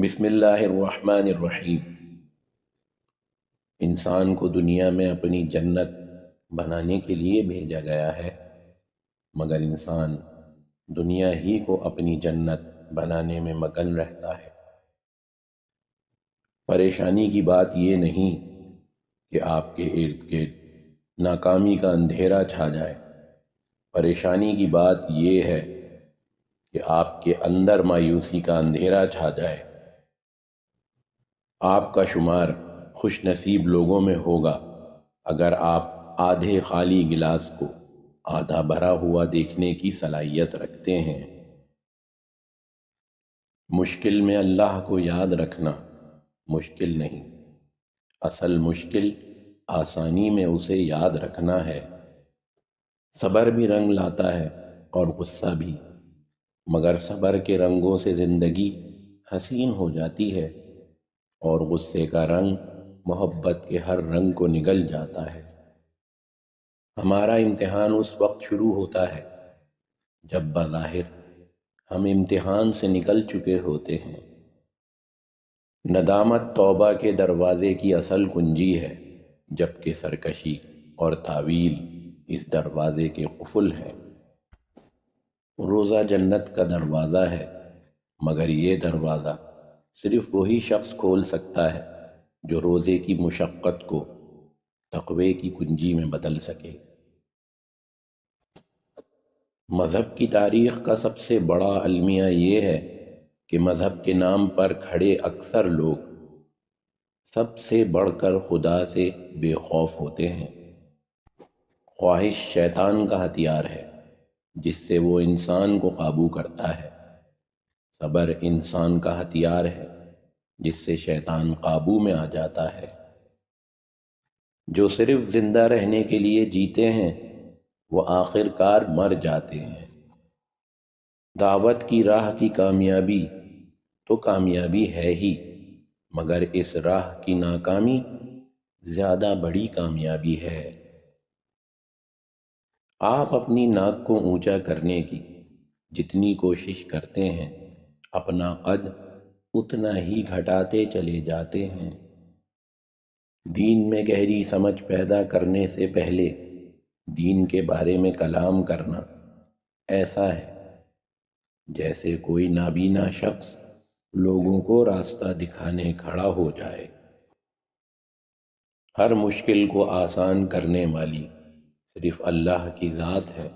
بسم اللہ الرحمن الرحیم۔ انسان کو دنیا میں اپنی جنت بنانے کے لیے بھیجا گیا ہے، مگر انسان دنیا ہی کو اپنی جنت بنانے میں مگن رہتا ہے۔ پریشانی کی بات یہ نہیں کہ آپ کے ارد گرد ناکامی کا اندھیرا چھا جائے، پریشانی کی بات یہ ہے کہ آپ کے اندر مایوسی کا اندھیرا چھا جائے۔ آپ کا شمار خوش نصیب لوگوں میں ہوگا اگر آپ آدھے خالی گلاس کو آدھا بھرا ہوا دیکھنے کی صلاحیت رکھتے ہیں۔ مشکل میں اللہ کو یاد رکھنا مشکل نہیں، اصل مشکل آسانی میں اسے یاد رکھنا ہے۔ صبر بھی رنگ لاتا ہے اور غصہ بھی، مگر صبر کے رنگوں سے زندگی حسین ہو جاتی ہے اور غصے کا رنگ محبت کے ہر رنگ کو نگل جاتا ہے۔ ہمارا امتحان اس وقت شروع ہوتا ہے جب بظاہر ہم امتحان سے نکل چکے ہوتے ہیں۔ ندامت توبہ کے دروازے کی اصل کنجی ہے، جبکہ سرکشی اور تاویل اس دروازے کے قفل ہیں۔ روزہ جنت کا دروازہ ہے، مگر یہ دروازہ صرف وہی شخص کھول سکتا ہے جو روزے کی مشقت کو تقوی کی کنجی میں بدل سکے۔ مذہب کی تاریخ کا سب سے بڑا المیہ یہ ہے کہ مذہب کے نام پر کھڑے اکثر لوگ سب سے بڑھ کر خدا سے بے خوف ہوتے ہیں۔ خواہش شیطان کا ہتھیار ہے جس سے وہ انسان کو قابو کرتا ہے۔ صبر انسان کا ہتھیار ہے جس سے شیطان قابو میں آ جاتا ہے۔ جو صرف زندہ رہنے کے لیے جیتے ہیں وہ آخر کار مر جاتے ہیں۔ دعوت کی راہ کی کامیابی تو کامیابی ہے ہی، مگر اس راہ کی ناکامی زیادہ بڑی کامیابی ہے۔ آپ اپنی ناک کو اونچا کرنے کی جتنی کوشش کرتے ہیں، اپنا قد اتنا ہی گھٹاتے چلے جاتے ہیں۔ دین میں گہری سمجھ پیدا کرنے سے پہلے دین کے بارے میں کلام کرنا ایسا ہے جیسے کوئی نابینا شخص لوگوں کو راستہ دکھانے کھڑا ہو جائے۔ ہر مشکل کو آسان کرنے والی صرف اللہ کی ذات ہے۔